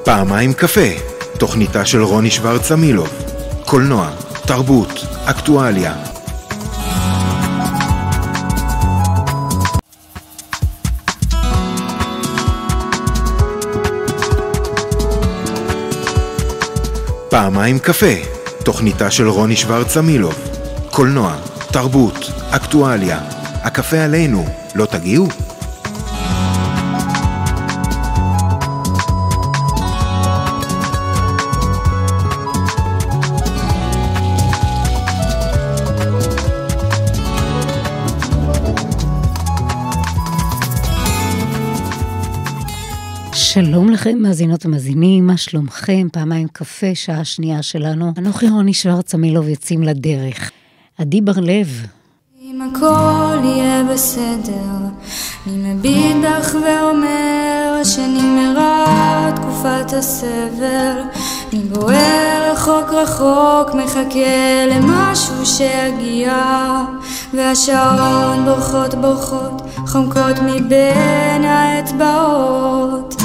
פעמיים קפה, תוכניתה של רוני שוורץ אמילוב. קולנוע, תרבות, אקטואליה. פעמיים קפה, תוכניתה של רוני שוורץ אמילוב. קולנוע, תרבות, אקטואליה. הקפה עלינו, לא תגיעו? שלום לכם מאזינות ומאזינים, מה שלומכם? פעמיים קפה, שעה שנייה שלנו. אנוכי רוני שוורץ אמילוב יוצאים לדרך. עדי בר-לב. אם הכל יהיה בסדר, אני מביט בך ואומר שנגמרה תקופת הסבל. אני בוער רחוק רחוק, מחכה למשהו שיגיע, והשעון בורחות בורחות, חומקות מבין האצבעות,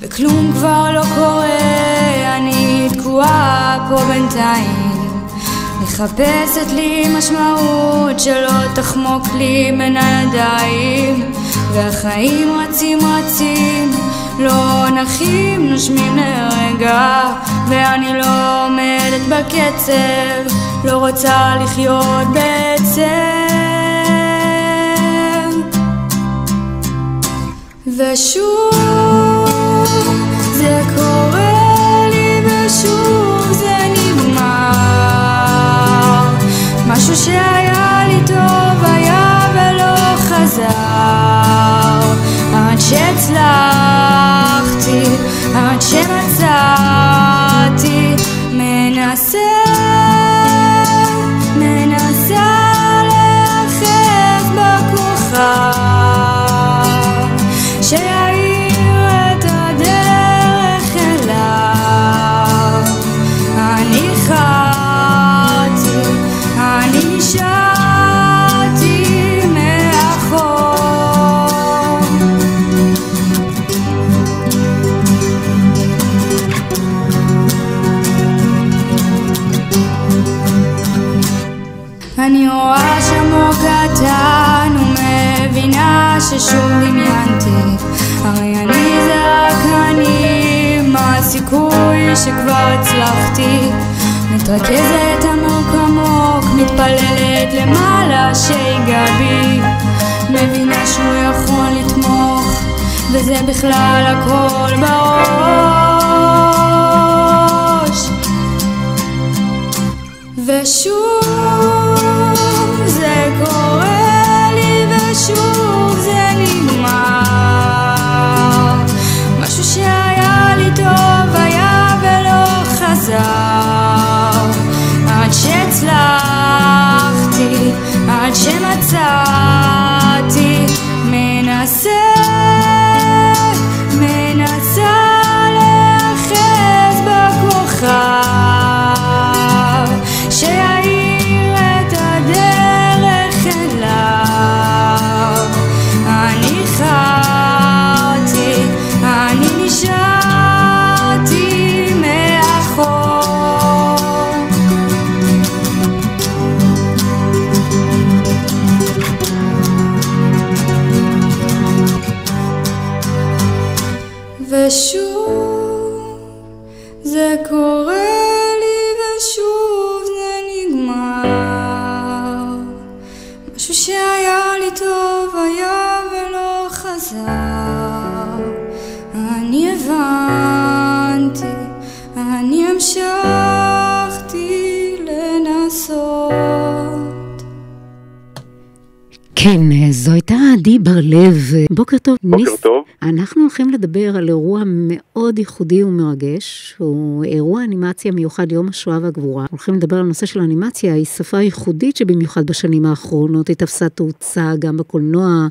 וכלום כבר לא קורה, אני תקועה פה בינתיים, מחפשת לי משמעות שלא תחמוק לי בין הידיים, והחיים רצים רצים, לא נחים נושמים לרגע, ואני לא עומדת בקצב, לא רוצה לחיות בעצם. ושוב זה קורה לי, ושוב זה נגמר. משהו שהיה לי טוב היה ולא חזר, עד שהצלחתי, עד שמצאתי, מנסה להיאחז בכוכב שיאיר את הדרך אליו. אני חרתי, אני נשארתי מאחור. אני רואה שמו קטן ומבינה ששוב דמיינתי, הרי אני זה רק אני, מה הסיכוי שכבר הצלחתי? מתרכזת עמוק עמוק, מתפללת למעלה שיגע בי, מבינה שהוא יכול לתמוך, וזה בכלל הכל בראש. ושוב זה קורה לי, ושוב זה נגמר. משהו שהיה לי טוב היה ולא חזר, עד שהצלחתי, עד שמצאתי, מנסה להיאחז בכוכב שיאיר את הדרך אליו. אני חרתי, אני נשארתי מאחור. ושוב זה קורה לי, ושוב זה נגמר. משהו שהיה לי טוב היה ולא חזר. אני הבנתי, אני המשכתי לנסות. כן, זו הייתה עדי בר-לב. בוקר טוב. בוקר טוב. אנחנו הולכים לדבר על אירוע מאוד ייחודי ומרגש, הוא אירוע אנימציה מיוחד יום השואה והגבורה. הולכים לדבר על נושא של אנימציה, היא שפה ייחודית שבמיוחד בשנים האחרונות היא תפסה תאוצה גם בקולנוע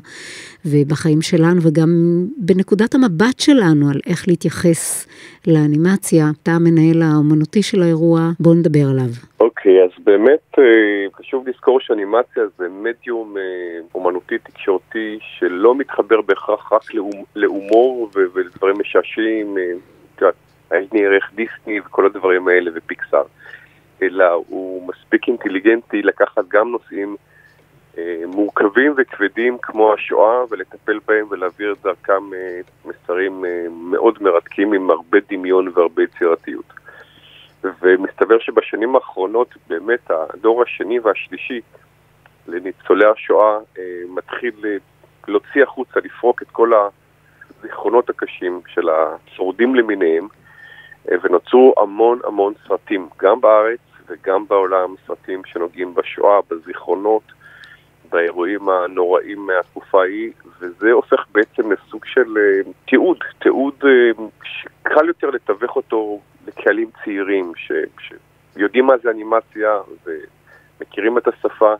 ובחיים שלנו, וגם בנקודת המבט שלנו על איך להתייחס לאנימציה. אתה המנהל האומנותי של האירוע, בואו נדבר עליו. אוקיי, אז באמת חשוב לזכור שאנימציה זה מדיום אומנותי תקשורתי שלא מתחבר בהכרח רק להומור ולדברים משעשעים. העיני ערך דיסני וכל הדברים האלה ופיקסאר, אלא הוא מספיק אינטליגנטי לקחת גם נושאים מורכבים וכבדים כמו השואה ולטפל בהם ולהעביר את דרכם מסרים מאוד מרתקים עם הרבה דמיון והרבה יצירתיות. ומסתבר שבשנים האחרונות באמת הדור השני והשלישי לניצולי השואה מתחיל להוציא החוצה, לפרוק את כל הזיכרונות הקשים של השורדים למיניהם, ונוצרו המון המון סרטים, גם בארץ וגם בעולם, סרטים שנוגעים בשואה, בזיכרונות, באירועים הנוראים מהתקופה ההיא, וזה הופך בעצם לסוג של תיעוד שקל יותר לתווך אותו לקהלים צעירים שיודעים מה זה אנימציה ומכירים את השפה,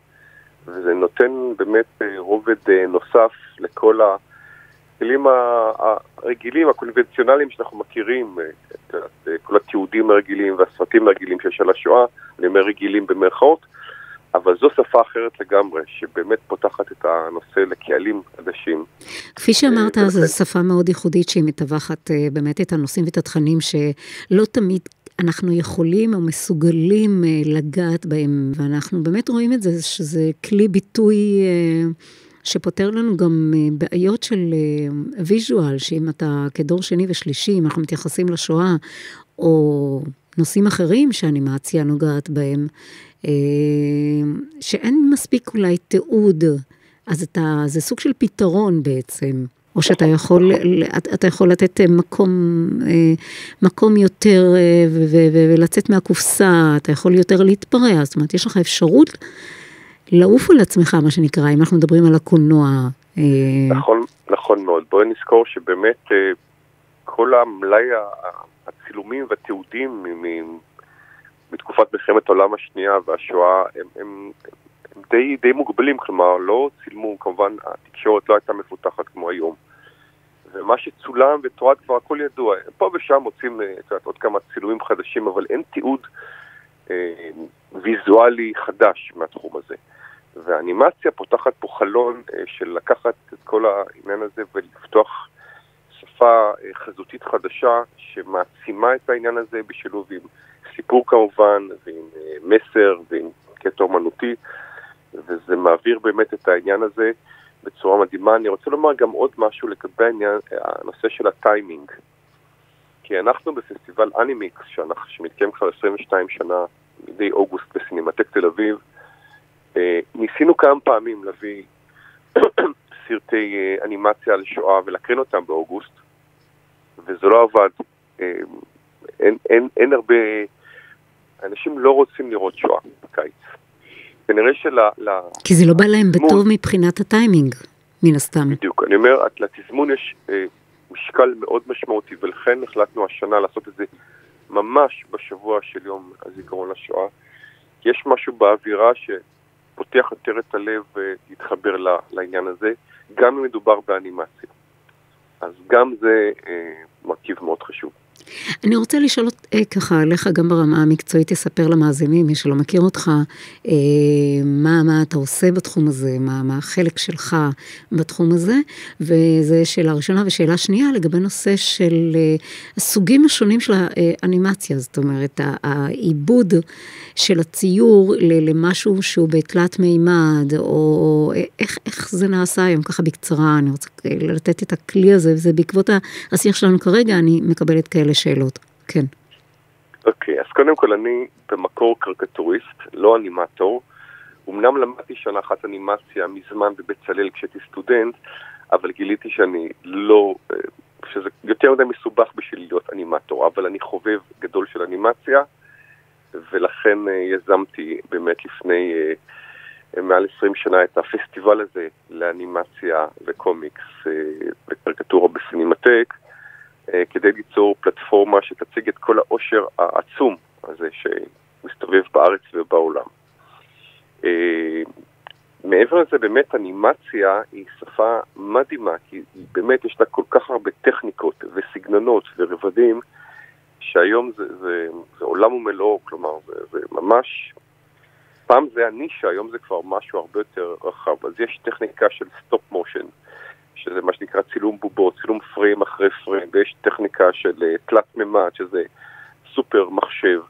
וזה נותן באמת רובד נוסף לכל הכלים הרגילים, הקונבנציונליים שאנחנו מכירים, כל התיעודים הרגילים והסרטים הרגילים שיש על השואה, אני אומר רגילים במרכאות, אבל זו שפה אחרת לגמרי, שבאמת פותחת את הנושא לקהלים חדשים. כפי שאמרת, זו שפה מאוד ייחודית שהיא מתווכת באמת את הנושאים ואת התכנים שלא תמיד אנחנו יכולים או מסוגלים לגעת בהם, ואנחנו באמת רואים את זה, שזה כלי ביטוי שפותר לנו גם בעיות של ויז'ואל, שאם אתה כדור שני ושלישי, אם אנחנו מתייחסים לשואה, או נושאים אחרים שאנימציה נוגעת בהם, שאין מספיק אולי תיעוד, אז זה סוג של פתרון בעצם, או שאתה יכול לתת מקום יותר ולצאת מהקופסה, אתה יכול יותר להתפרע, זאת אומרת, יש לך אפשרות לעוף על עצמך, מה שנקרא, אם אנחנו מדברים על הקולנוע. נכון מאוד. בואי נזכור שבאמת כל המלאי הצילומים והתיעודים בתקופת מלחמת העולם השנייה והשואה הם די מוגבלים, כלומר לא צילמו, כמובן התקשורת לא הייתה מפותחת כמו היום, ומה שצולם ותועד כבר הכל ידוע, פה ושם מוצאים עוד כמה צילומים חדשים, אבל אין תיעוד ויזואלי חדש מהתחום הזה, והאנימציה פותחת פה חלון של לקחת את כל העניין הזה ולפתוח שפה חזותית חדשה שמעצימה את העניין הזה בשילוב עם סיפור כמובן, ועם מסר, ועם קטע אומנותי, וזה מעביר באמת את העניין הזה בצורה מדהימה. אני רוצה לומר גם עוד משהו לגבי הנושא של הטיימינג, כי אנחנו בפסטיבל אנימיקס, שמתקיים כבר 22 שנה, מדי אוגוסט בסינמטק תל אביב, ניסינו כמה פעמים להביא סרטי אנימציה על שואה ולקרן אותם באוגוסט, וזה לא עבד. אין הרבה, אנשים לא רוצים לראות שואה בקיץ. כנראה כי זה לא בא להם בטוב מבחינת הטיימינג, מן הסתם. בדיוק, אני אומר, לתזמון יש משקל מאוד משמעותי, ולכן החלטנו השנה לעשות את זה ממש בשבוע של יום הזיכרון לשואה. יש משהו באווירה שפותח יותר את הלב ולהתחבר לעניין הזה, גם אם מדובר באנימציה. אז גם זה מרכיב מאוד חשוב. אני רוצה לשאול ככה עליך גם ברמה המקצועית, תספר למאזינים, מי שלא מכיר אותך, מה אתה עושה בתחום הזה, מה החלק שלך בתחום הזה, וזה שאלה ראשונה, ושאלה שנייה לגבי נושא של הסוגים השונים של האנימציה, זאת אומרת, העיבוד של הציור למשהו שהוא בתלת מימד, או איך זה נעשה היום, ככה בקצרה, אני רוצה לתת את הכלי הזה, וזה בעקבות השיח שלנו כרגע, אני מקבלת כאלה שאלות, כן. אוקיי, אז קודם כל אני במקור קריקטוריסט, לא אנימטור, אמנם למדתי שנה אחת אנימציה מזמן בבצלאל כשהייתי סטודנט, אבל גיליתי שזה יותר מדי מסובך בשביל להיות אנימטור, אבל אני חובב גדול של אנימציה, ולכן יזמתי באמת לפני מעל 20 שנה את הפסטיבל הזה לאנימציה וקומיקס וקריקטורה בסינמטק, כדי ליצור פלטפורמה שתציג את כל העושר העצום הזה שמסתובב בארץ ובעולם. מעבר לזה באמת אנימציה היא שפה מדהימה, כי באמת יש לה כל כך הרבה טכניקות וסגנונות ורבדים, שהיום זה עולם ומלואו, כלומר זה ממש, פעם זה הנישה, היום זה כבר משהו הרבה יותר רחב. אז יש טכניקה של סטופ מושן, שזה מה שנקרא צילום בובות, צילום פריים אחרי פריים, ויש טכניקה של תלת ממד, שזה סופר מחשב,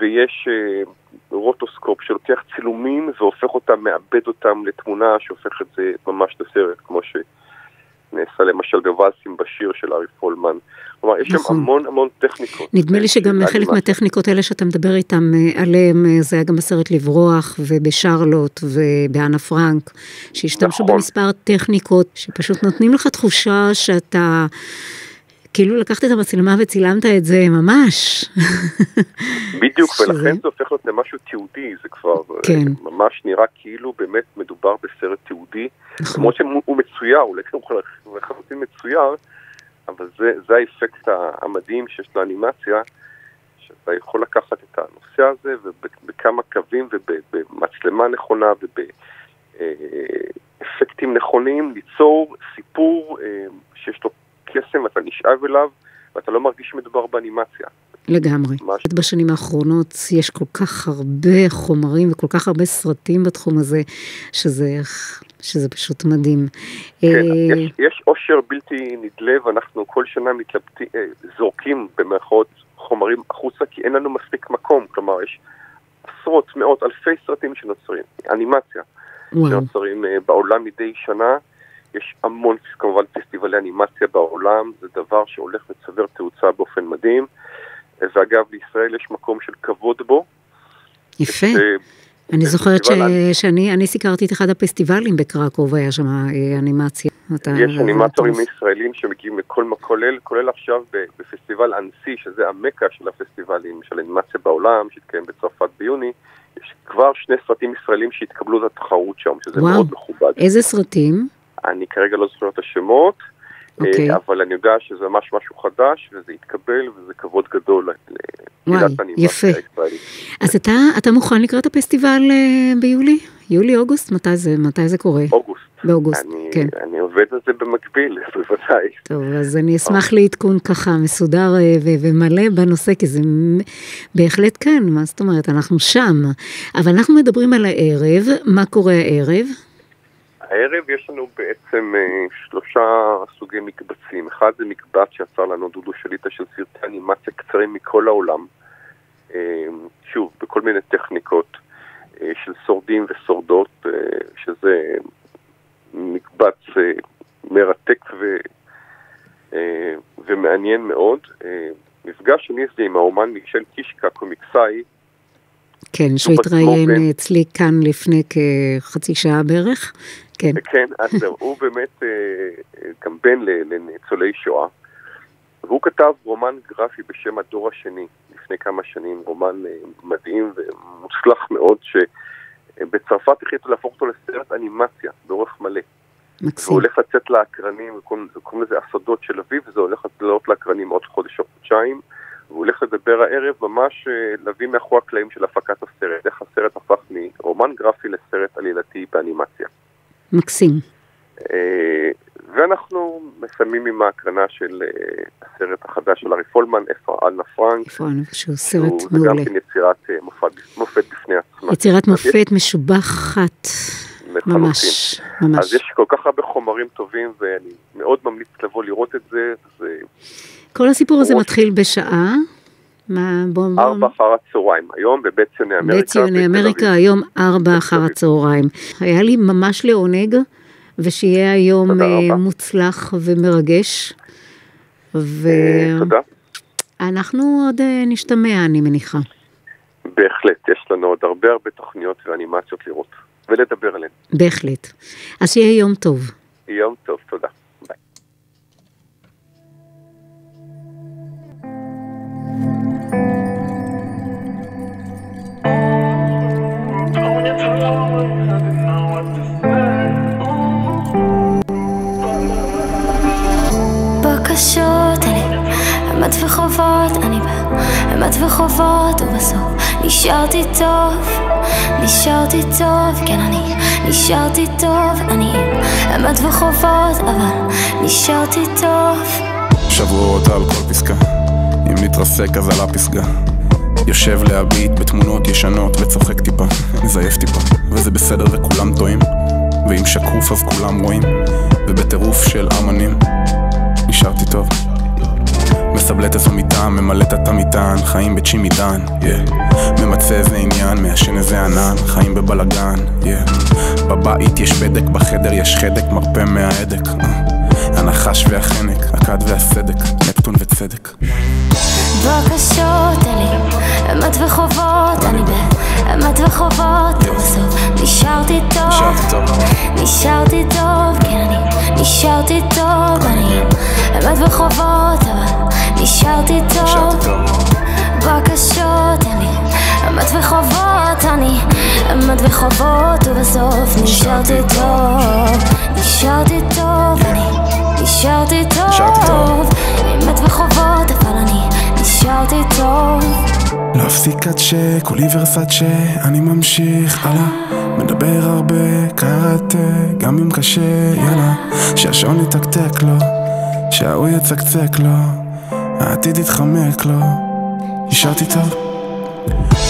ויש רוטוסקופ שלוקח צילומים והופך אותם, מאבד אותם לתמונה שהופך את זה ממש לסרט, כמו שנעשה למשל בוואלסים בשיר של ארי פולמן. כלומר, יש שם המון טכניקות. נדמה לי שגם חלק מהטכניקות האלה שאתה מדבר איתם עליהם, זה היה גם בסרט לברוח, ובשרלוט, ובאנה פרנק, שהשתמשו במספר טכניקות, שפשוט נותנים לך תחושה שאתה כאילו לקחת את המצלמה וצילמת את זה ממש. בדיוק, ולכן זה הופך להיות למשהו תיעודי, זה כבר ממש נראה כאילו באמת מדובר בסרט תיעודי, למרות שהוא מצויר, הוא לחלוטין מצויר, אבל זה האפקט המדהים שיש לאנימציה, שאתה יכול לקחת את הנושא הזה, ובכמה קווים, ובמצלמה נכונה, ובאפקטים נכונים, ליצור סיפור שיש לו קסם, ואתה נשאב אליו, ואתה לא מרגיש שמדובר באנימציה. לגמרי. בשנים האחרונות יש כל כך הרבה חומרים, וכל כך הרבה סרטים בתחום הזה, שזה פשוט מדהים. כן, יש עושר בלתי נדלה, ואנחנו כל שנה זורקים במרכאות חומרים החוצה, כי אין לנו מספיק מקום. כלומר, יש עשרות, מאות, אלפי סרטים שנוצרים, אנימציה, שנוצרים בעולם מדי שנה. יש המון, כמובן, פסטיבלי אנימציה בעולם, זה דבר שהולך וצבר תאוצה באופן מדהים, ואגב, לישראל יש מקום של כבוד בו. יפה. אני זוכרת שאני סיקרתי את אחד הפסטיבלים בקרקוב, היה שם אנימציה. יש אנימטורים ישראלים שמגיעים לכל מקולל, כולל עכשיו בפסטיבל אנסי, שזה המקה של הפסטיבלים של אנימציה בעולם, שהתקיים בצרפת ביוני, יש כבר 2 סרטים ישראלים שהתקבלו את התחרות שם, שזה מאוד מכובד. איזה סרטים? אני כרגע לא זוכר את השמות, אבל אני יודע שזה ממש משהו חדש, וזה יתקבל, וזה כבוד גדול לקהילת האנימציה הישראלית. אז אתה מוכן לקראת הפסטיבל ביולי? יולי-אוגוסט? מתי זה קורה? אוגוסט. באוגוסט, כן. אני עובד על זה במקביל, בוודאי. טוב, אז אני אשמח לעדכון ככה, מסודר ומלא בנושא, כי זה בהחלט כן, מה זאת אומרת, אנחנו שם. אבל אנחנו מדברים על הערב, מה קורה הערב? הערב יש לנו בעצם 3 סוגי מקבצים. אחד זה מקבץ שיצר לנו דודו שליטה של סרטי אנימציה קצרים מכל העולם. שוב, בכל מיני טכניקות של שורדים ושורדות, שזה מקבץ מרתק ומעניין מאוד. מפגש שני זה עם האומן מישל קישקה, קומיקסאי. כן, שהוא התראיין אצלי כאן לפני כחצי שעה בערך. כן, אז הוא באמת גם בן לניצולי שואה, והוא כתב רומן גרפי בשם הדור השני, לפני כמה שנים, רומן מדהים ומוצלח מאוד, שבצרפת החליטו להפוך אותו לסרט אנימציה, באורך מלא. מקסים. והוא הולך לצאת לאקרנים, קוראים לזה הסודות של אביב, וזה הולך לעלות לאקרנים עוד חודש או חודשיים, והוא הולך לדבר הערב ממש להביא מאחורי הקלעים של הפקת הסרט, איך הסרט הפך מרומן גרפי לסרט עלילתי באנימציה. מקסים. ואנחנו מסיימים עם ההקרנה של הסרט החדש של ארי פולמן, איפה אנה פרנק. שהוא סרט מעולה. הוא גם יצירת מופת בפני עצמה. יצירת מופת משובחת. ממש. אז יש כל כך הרבה חומרים טובים, ואני מאוד ממליץ לבוא לראות את זה. כל הסיפור הזה מתחיל בשעה. 4 אחר הצהריים, היום בבית ציוני אמריקה. בית ציוני אמריקה, היום 4 אחר הצהריים. היה לי ממש לעונג, ושיהיה היום מוצלח ומרגש. תודה. אנחנו עוד נשתמע, אני מניחה. בהחלט, יש לנו עוד הרבה תוכניות ואנימציות לראות, ולדבר עליהן. בהחלט. אז שיהיה יום טוב. יום טוב, תודה. ביי. בקשות אני אמת וחובות, אני באמת וחובות, ובסוף נשארתי טוב, כן אני נשארתי טוב, אני אמת וחובות, אבל נשארתי טוב. שבועות על כל פסקה, אם נתרסק אז על הפסגה, יושב להביט בתמונות ישנות וצוחק טיפה, מזייף טיפה, וזה בסדר וכולם טועים, ואם שקוף אז כולם רואים, ובטירוף של אמנים נשארתי טוב. מסבלט איזו מיטה, ממלט את המטען, חיים בצ'ימידן, ממצא איזה עניין, מעשן איזה ענן, חיים בבלגן, בבית יש בדק, בחדר יש חדק, מרפא מההדק, הנחש והחנק, הכד והסדק, נפטון וצדק. בקשות אני אמת וחובות, אני באמת וחובות, ובסוף נשארתי טוב, נשארתי טוב, כן אני נשארתי טוב, אני אמת וחובות, אבל נשארתי טוב. בקשות אני אמת וחובות, אני אמת וחובות, ובסוף נשארתי טוב, נשארתי טוב, אני נשארתי טוב, אמת וחובות, אבל אני נשארתי טוב. לא הפסיק עד שכולי ורסאצ'ה, אני ממשיך הלאה, מדבר הרבה קראטה, גם אם קשה, יאללה, שהשעון יתקתק לו, שההוא יצקצק לו, העתיד יתחמק לו, נשארתי טוב.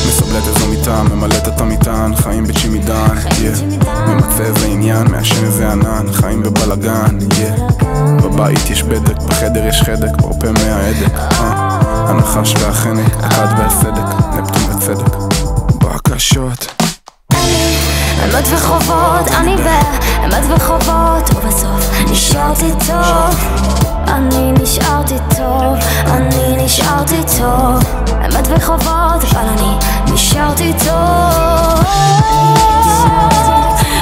מסבלט איזו מיטה, ממלט את המטען, חיים בצ'ימידן, ממצא איזה עניין, מעשן איזה ענן, חיים בבלגן, בבית יש בדק, בחדר יש חדק, מרפא מההדק, הנחש והחנק, הכד והסדק, נפטון וצדק. בקשות אמת וחובות, אני באמת וחובות, ובסוף נשארתי טוב, אני נשארתי טוב, אני נשארתי טוב, אמת וחובות, אבל אני נשארתי טוב,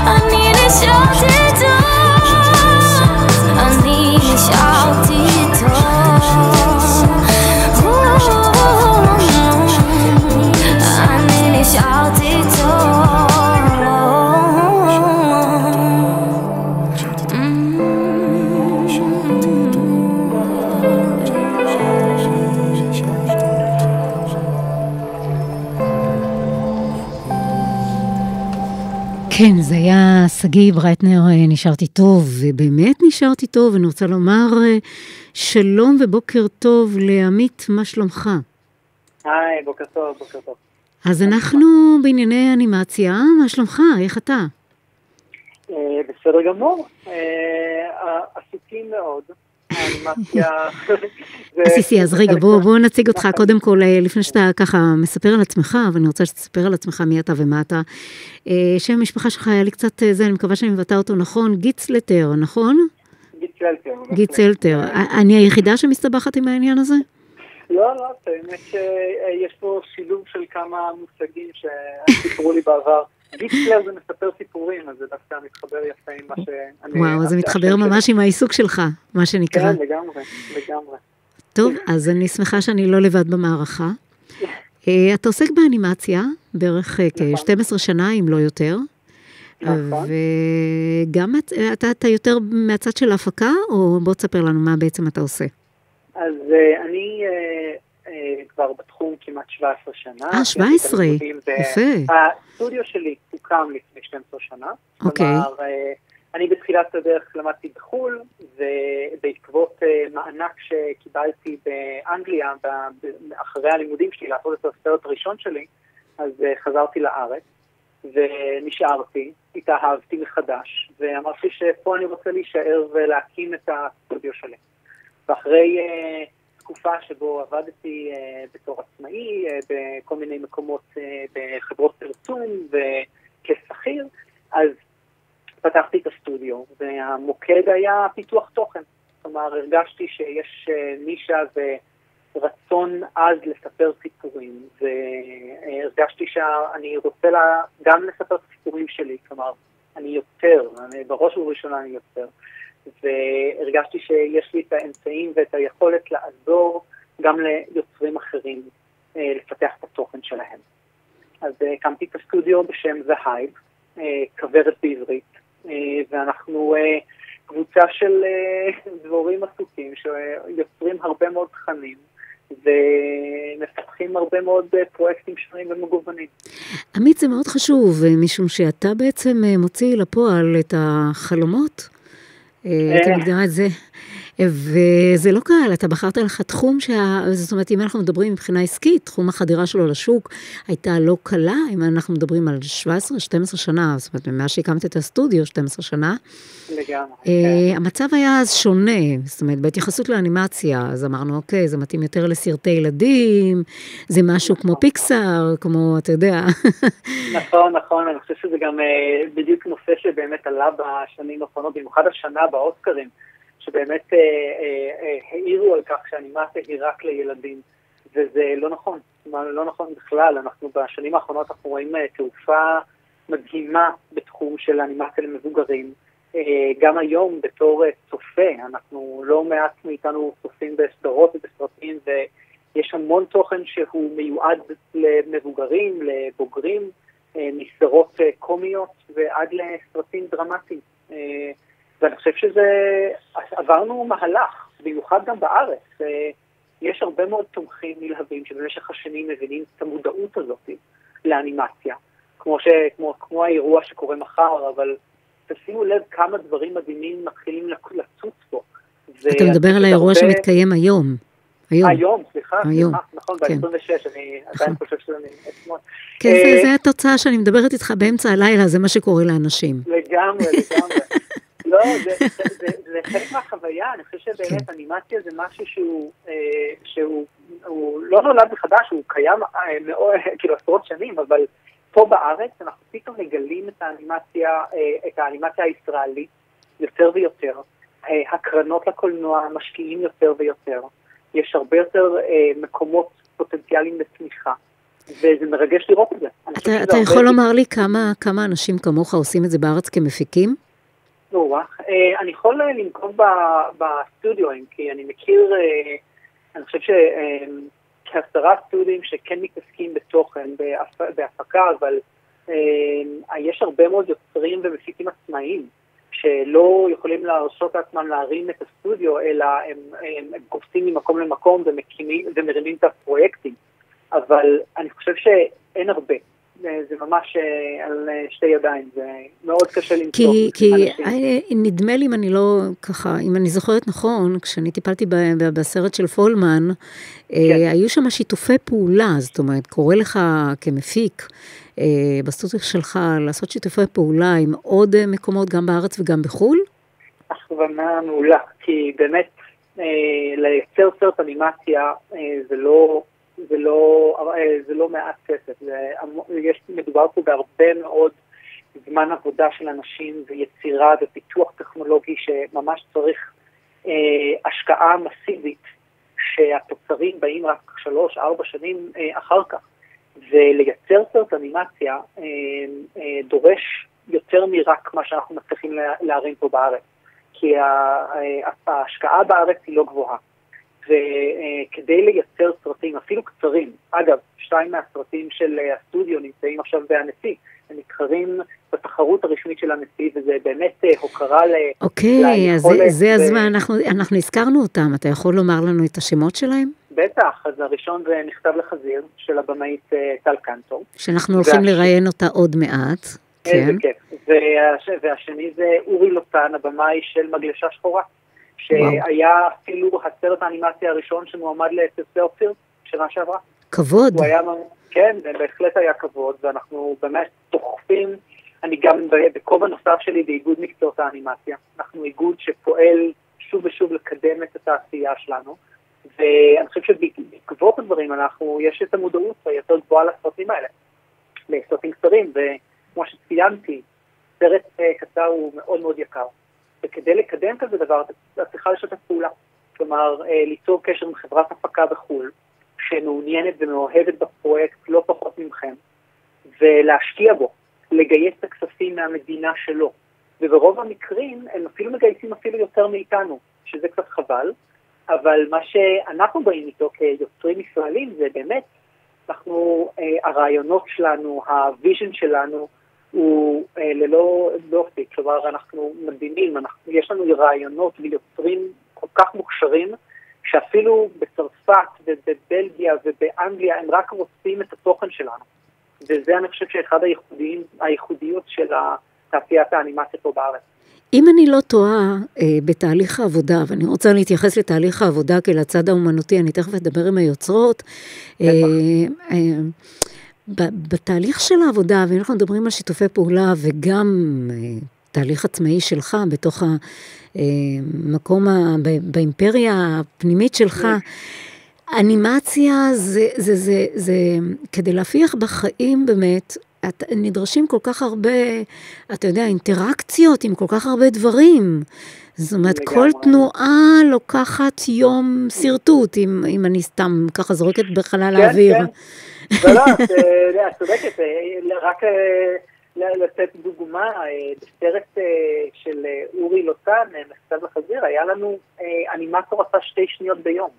אני נשארתי טוב, אני נשארתי טוב, אני נשארתי טוב. כן, זה היה סגי ברייטנר, נשארתי טוב, ובאמת נשארתי טוב, ואני רוצה לומר שלום ובוקר טוב לעמית, מה שלומך? היי, בוקר טוב, בוקר טוב. אז אנחנו בענייני אנימציה, מה שלומך? איך אתה? בסדר גמור, עסוקים מאוד, האנימציה... אז רגע, בוא נציג אותך קודם כל, לפני שאתה ככה מספר על עצמך, ואני רוצה שתספר על עצמך מי אתה ומה אתה. שם המשפחה שלך היה לי קצת זה, אני מקווה שאני מבטא אותו נכון, גיצלטר, נכון? גיצלטר. אני היחידה שמסתבכת עם העניין הזה? לא, באמת שיש פה שילוב של כמה מושגים שסיפרו לי בעבר. גיצלר זה מספר סיפורים, אז זה דווקא מתחבר יפה עם מה שאני... וואו, זה מתחבר ממש עם העיסוק שלך, מה שנקרא. כן, לגמרי. טוב, אז אני שמחה שאני לא לבד במערכה. אתה עוסק באנימציה, בערך כ-12 שנה, אם לא יותר. וגם אתה יותר מהצד של ההפקה, או בוא תספר לנו מה בעצם אתה עושה? אז אני כבר בתחום כמעט 17 שנה. 17? יפה. הסטודיו שלי הוקם לפני 12 שנה. כלומר, אני בתחילת הדרך למדתי בחול, ובעקבות מענק שקיבלתי באנגליה, אחרי הלימודים שלי, לעשות את הסרט הראשון שלי, אז חזרתי לארץ, ונשארתי, התאהבתי מחדש, ואמרתי שפה אני רוצה להישאר ולהקים את הסטודיו שלי. ואחרי תקופה שבו עבדתי בתור עצמאי, בכל מיני מקומות בחברות פרסום וכשכיר, אז פתחתי את הסטודיו, והמוקד היה פיתוח תוכן. כלומר, הרגשתי שיש נישה ורצון אז לספר סיפורים, והרגשתי שאני רוצה גם לספר את הסיפורים שלי, כלומר, אני בראש ובראשונה אני יוצר. והרגשתי שיש לי את האמצעים ואת היכולת לעזור גם ליוצרים אחרים לפתח את התוכן שלהם. אז הקמתי את הסטודיו בשם The Hive, כברת בעברית, ואנחנו קבוצה של דבורים עסוקים שיוצרים הרבה מאוד תכנים ומפתחים הרבה מאוד פרויקטים שונים ומגוונים. עמית, זה מאוד חשוב, משום שאתה בעצם מוציא לפועל את החלומות, אתה מגדירה את זה, וזה לא קל, אתה בחרת לך תחום זאת אומרת, אם אנחנו מדברים מבחינה עסקית, תחום החדירה שלו לשוק הייתה לא קלה, אם אנחנו מדברים על 17-12 שנה, זאת אומרת, ממה שהקמת את הסטודיו, 12 שנה. לגמרי. המצב היה אז שונה, זאת אומרת, בהתייחסות לאנימציה, אז אמרנו, אוקיי, זה מתאים יותר לסרטי ילדים, זה משהו כמו פיקסאר, כמו, אתה יודע. נכון, אני חושב שזה גם בדיוק נושא שבאמת עלה בשנים האחרונות, במיוחד השנה באוסקרים, שבאמת העירו על כך שאנימציה היא רק לילדים, וזה לא נכון, לא נכון בכלל. אנחנו בשנים האחרונות אנחנו רואים תעופה מדהימה בתחום של אנימציה למבוגרים. גם היום בתור צופה, אנחנו לא מעט מאיתנו צופים בסדרות ובסרטים, ויש המון תוכן שהוא מיועד למבוגרים, לבוגרים, מסדרות קומיות ועד לסרטים דרמטיים. ואני חושב עברנו מהלך, במיוחד גם בארץ. יש הרבה מאוד תומכים נלהבים שבמשך השנים מבינים את המודעות הזאת לאנימציה, כמו האירוע שקורה מחר, אבל תשימו לב כמה דברים מדהימים מתחילים לצוץ פה. אתה מדבר על האירוע שמתקיים היום. סליחה, נכון, ב-26, אני עדיין חושב שזה אתמול. כן, זה התוצאה שאני מדברת איתך באמצע הלילה, זה מה שקורה לאנשים. לגמרי. לא, זה חלק מהחוויה. אני חושב שבאמת אנימציה זה משהו שהוא לא נולד מחדש, הוא קיים כאילו עשרות שנים, אבל פה בארץ אנחנו פתאום מגלים את האנימציה הישראלית יותר ויותר. הקרנות לקולנוע משקיעים יותר ויותר. יש הרבה יותר מקומות פוטנציאליים לצמיחה, וזה מרגש לראות את זה. אתה יכול לומר לי כמה אנשים כמוך עושים את זה בארץ כמפיקים? אני יכול לנקוב בסטודיואים, כי אני מכיר, אני חושב כ10 סטודיואים שכן מתעסקים בתוכן, בהפקה, אבל יש הרבה מאוד יוצרים ומפיקים עצמאיים, שלא יכולים להרשות לעצמם להרים את הסטודיו, אלא הם קופצים ממקום למקום ומרימים את הפרויקטים. אבל אני חושב שאין הרבה. זה ממש על שתי ידיים, זה מאוד קשה למצוא. כי נדמה לי, אם אני לא ככה, אם אני זוכרת נכון, כשאני טיפלתי בסרט של פולמן, היו שם שיתופי פעולה, זאת אומרת, קורא לך כמפיק, בסטודיו שלך לעשות שיתופי פעולה עם עוד מקומות, גם בארץ וגם בחול? הכוונה מעולה, כי באמת לייצר סרט אנימציה זה לא מעט כסף. מדובר פה בהרבה מאוד זמן עבודה של אנשים ויצירה ופיתוח טכנולוגי שממש צריך השקעה מסיבית, שהתוצרים באים רק 3-4 שנים אחר כך. ולייצר סרט אנימציה דורש יותר מרק מה שאנחנו מצליחים להרים פה בארץ, כי ההשקעה בארץ היא לא גבוהה. וכדי לייצר סרטים, אפילו קצרים, אגב, 2 מהסרטים של הסטודיו נמצאים עכשיו בהנשיא, הם מתחרים בתחרות הרשמית של הנשיא, וזה באמת הוקרה אוקיי, אז זה הזמן, אנחנו הזכרנו אותם, אתה יכול לומר לנו את השמות שלהם? בטח, אז הראשון זה מכתב לחזיר, של הבמאית טל קנטור. שאנחנו הולכים לראיין אותה עוד מעט. איזה כיף. והשני זה אורי לוטן, הבמאי של מגלשה שחורה. שהיה אפילו הסרט האנימציה הראשון שמועמד לפרסי אופיר, שנה שעברה. כבוד. כן, זה בהחלט היה כבוד, ואנחנו באמת דוחפים, אני גם בכובע נוסף שלי באיגוד מקצועות האנימציה, אנחנו איגוד שפועל שוב ושוב לקדם את התעשייה שלנו, ואני חושב שבעקבות הדברים יש את המודעות היותר גבוהה לסרטים האלה, לסרטים קצרים, וכמו שציינתי, סרט קצר הוא מאוד מאוד יקר. וכדי לקדם כזה דבר, אתה צריכה לשתף פעולה. כלומר, ליצור קשר עם חברת הפקה בחול, שמעוניינת ומאוהבת בפרויקט לא פחות ממכם, ולהשקיע בו, לגייס את הכספים מהמדינה שלו. וברוב המקרים, הם אפילו מגייסים אפילו יותר מאיתנו, שזה קצת חבל, אבל מה שאנחנו באים איתו כיוצרים ישראלים, זה באמת, הרעיונות שלנו, הוויז'ן שלנו, הוא ללא דופי, כלומר אנחנו מדהימים, יש לנו רעיונות ויוצרים כל כך מוכשרים, שאפילו בצרפת ובבלגיה ובאנגליה הם רק רוצים את התוכן שלנו. וזה אני חושב שאחד הייחודיות של תעשיית האנימציה פה בארץ. אם אני לא טועה בתהליך העבודה, ואני רוצה להתייחס לתהליך העבודה כלצד האומנותי, אני תכף אדבר עם היוצרות, בתהליך של העבודה, ואנחנו מדברים על שיתופי פעולה, וגם תהליך עצמאי שלך, בתוך המקום, באימפריה הפנימית שלך, אנימציה זה כדי להפיח בחיים באמת, נדרשים כל כך הרבה, אתה יודע, אינטראקציות עם כל כך הרבה דברים. זאת אומרת, כל תנועה לוקחת יום סרטוט, אם אני סתם ככה זורקת בחלל האוויר. כן. לא, צודקת, רק לתת דוגמה, בסרט של אורי לוטן, מחצב לחזיר, היה לנו אנימטור עשה 2 שניות ביום.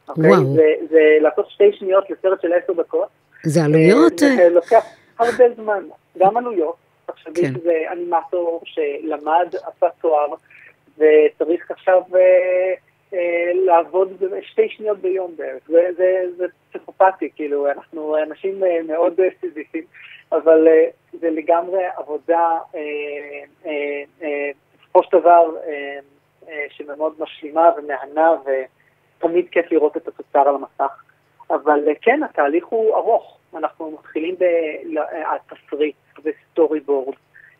וואו. זה לעשות 2 שניות לסרט של 10 דקות. זה עלויות? זה לוקח הרבה זמן, גם עלויות. תחשבי שזה אנימטור שלמד, עשה תואר, וצריך עכשיו לעבוד 2 שניות ביום בערך. זה פסיכופתי, כאילו, אנחנו אנשים מאוד סיזיפיים, אבל זה לגמרי עבודה, בסופו של דבר, שמאוד משלימה ומהנה, ותמיד כיף לראות את התוצר על המסך. אבל כן, התהליך הוא ארוך. אנחנו מתחילים בתסריט וסטורי בורד,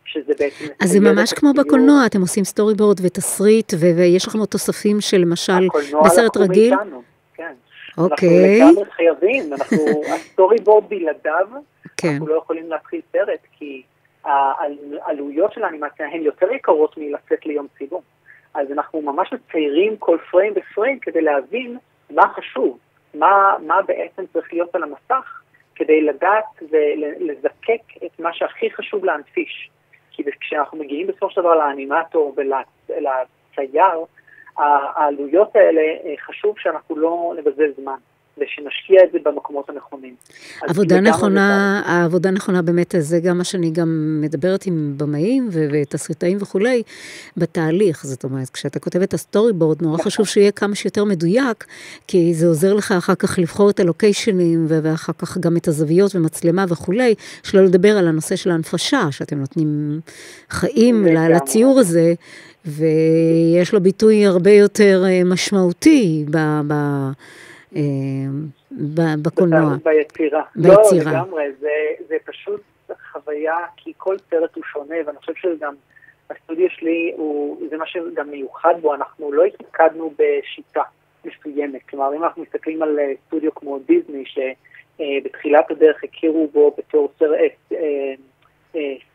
שזה בעצם... אז זה ממש כמו בקולנוע, אתם עושים סטורי בורד ותסריט, ויש לכם עוד תוספים של למשל בסרט רגיל? כן. אוקיי. אנחנו לגמרי חייבים, הסטורי בורד בלעדיו, אנחנו לא יכולים להתחיל סרט, כי העלויות של האנימציה הן יותר יקרות מלצאת ליום צילום. אז אנחנו ממש מציירים כל פריים בפריים כדי להבין מה חשוב, מה בעצם צריך להיות על המסך, כדי לדעת ולזקק את מה שהכי חשוב להנפיש. כי כשאנחנו מגיעים בסופו של דבר לאנימטור ולצייר, העלויות האלה חשוב שאנחנו לא נבזל זמן, ושנשקיע את זה במקומות הנכונים. העבודה נכונה באמת, זה גם מה שאני גם מדברת עם במאים ותסריטאים וכולי, בתהליך. זאת אומרת, כשאתה כותב את הסטורי בורד, נורא חשוב שיהיה כמה שיותר מדויק, כי זה עוזר לך אחר כך לבחור את הלוקיישנים, ואחר כך גם את הזוויות ומצלמה וכולי, שלא לדבר על הנושא של ההנפשה, שאתם נותנים חיים לציור הזה, ויש לו ביטוי הרבה יותר משמעותי בקולנוע. ביצירה. לא, לגמרי, זה פשוט חוויה, כי כל סרט הוא שונה, ואני חושב שגם הסטודיו שלי, זה מה שגם מיוחד בו, אנחנו לא התמקדנו בשיטה מסוימת, כלומר, אם אנחנו מסתכלים על סטודיו כמו דיזני, שבתחילת הדרך הכירו בו בתור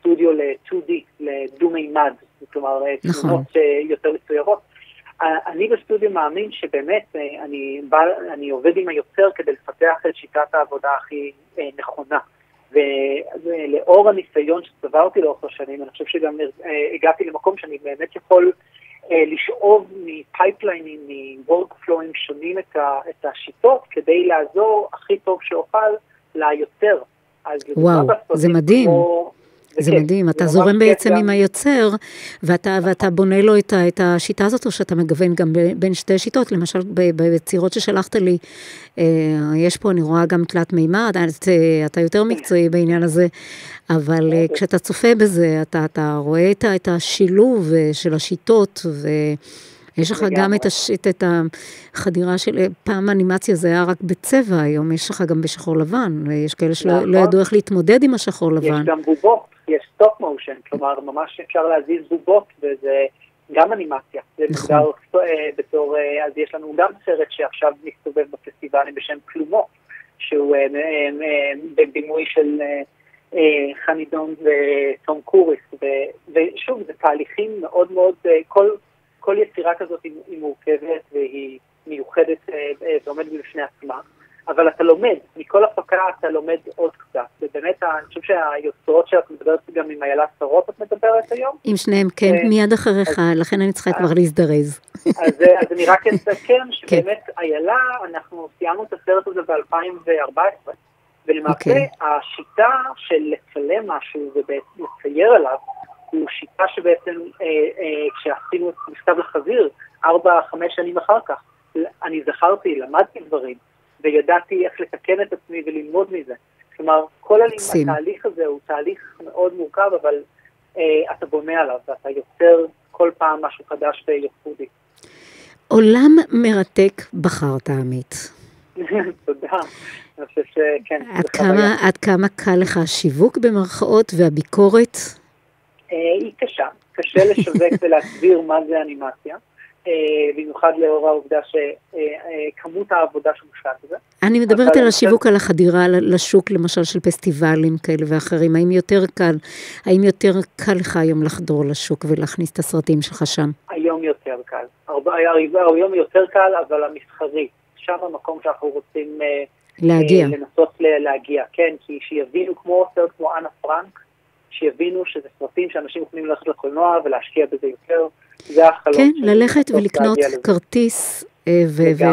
סטודיו ל-2D, לדו-מימד, כלומר, תמונות יותר מצוירות, אני בסטודיו מאמין שבאמת אני עובד עם היוצר כדי לפתח את שיטת העבודה הכי נכונה. ולאור הניסיון שצברתי לאורך השנים, אני חושב שגם הגעתי למקום שאני באמת יכול לשאוב מפייפליינים, מוורקפלואים שונים את השיטות, כדי לעזור הכי טוב שאוכל ליוצר. וואו, זה מדהים. זה מדהים, אתה זורם בעצם עם היוצר, ואתה בונה לו את השיטה הזאת, או שאתה מגוון גם בין שתי שיטות, למשל בצירות ששלחת לי, יש פה, אני רואה גם תלת מימד, אתה יותר מקצועי בעניין הזה, אבל כשאתה צופה בזה, אתה רואה את השילוב של השיטות, יש לך גם את החדירה של, פעם אנימציה זה היה רק בצבע, היום יש לך גם בשחור לבן, יש כאלה שלא ידעו איך להתמודד עם השחור לבן. יש גם בובות, יש סטופ מושן, כלומר ממש אפשר להזיז בובות, וזה גם אנימציה. זה מוגדר בתור, אז יש לנו גם סרט שעכשיו מסתובב בפסטיבלים בשם כלומו, שהוא בבימוי של חני דון וטום קוריס, ושוב, זה תהליכים מאוד מאוד, כל יצירה כזאת היא מורכבת והיא מיוחדת ועומדת בפני עצמה, אבל אתה לומד, מכל הפקה אתה לומד עוד קצת, ובאמת אני חושב שהיוצרות שאת מדברת גם עם איילה שרות את מדברת היום? עם שניהם, כן, מיד אחריך, לכן אני צריכה כבר להזדרז. אז אני רק אסכם שבאמת איילה, אנחנו סיימנו את הסרט הזה ב-2014, ולמעשה השיטה של לצלם משהו ולצייר עליו, הוא שיטה שבעצם כשעשינו את מכתב לחזיר, 4-5 שנים אחר כך, אני זכרתי, למדתי דברים, וידעתי איך לתקן את עצמי וללמוד מזה. כלומר, כל התהליך הזה הוא תהליך מאוד מורכב, אבל אתה בונה עליו, ואתה יוצר כל כל פעם משהו חדש וייחודי. עולם מרתק בחרת, עמית. תודה. אני חושב שכן. עד כמה קל לך השיווק במרכאות והביקורת? היא קשה. קשה לשווק ולהסביר מה זה אנימציה. במיוחד לאור העובדה שכמות העבודה שמושקעת בזה. אני מדברת על השיווק, על החדירה לשוק, למשל של פסטיבלים כאלה ואחרים. האם יותר קל לך היום לחדור לשוק ולהכניס את הסרטים שלך שם? היום יותר קל. היום יותר קל, אבל המסחרי. שם המקום שאנחנו רוצים לנסות להגיע. כן, כי שיבינו כמו סרט כמו אנה פרנק, שיבינו שזה סרטים שאנשים יכולים ללכת לקולנוע ולהשקיע בזה יותר. כן, ללכת ולקנות כרטיס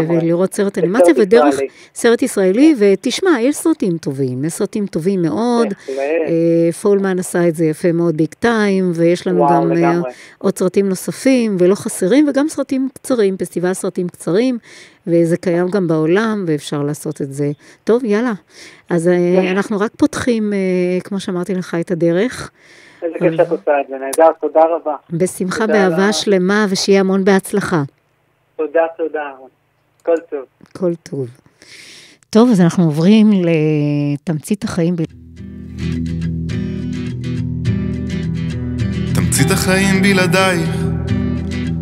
ולראות סרט אנימציה ודרך סרט ישראלי, ותשמע, יש סרטים טובים מאוד, פולמן עשה את זה יפה מאוד ביג טיים, ויש לנו גם עוד סרטים נוספים ולא חסרים, וגם סרטים קצרים, פסטיבל סרטים קצרים, וזה קיים גם בעולם, ואפשר לעשות את זה. טוב, יאללה. אז אנחנו רק פותחים, כמו שאמרתי לך, את הדרך. איזה כיף שאת עושה את זה, נהדר, תודה רבה. בשמחה, באהבה שלמה, ושיהיה המון בהצלחה. תודה, כל טוב. כל טוב. טוב, אז אנחנו עוברים לתמצית החיים. תמצית החיים בלעדייך,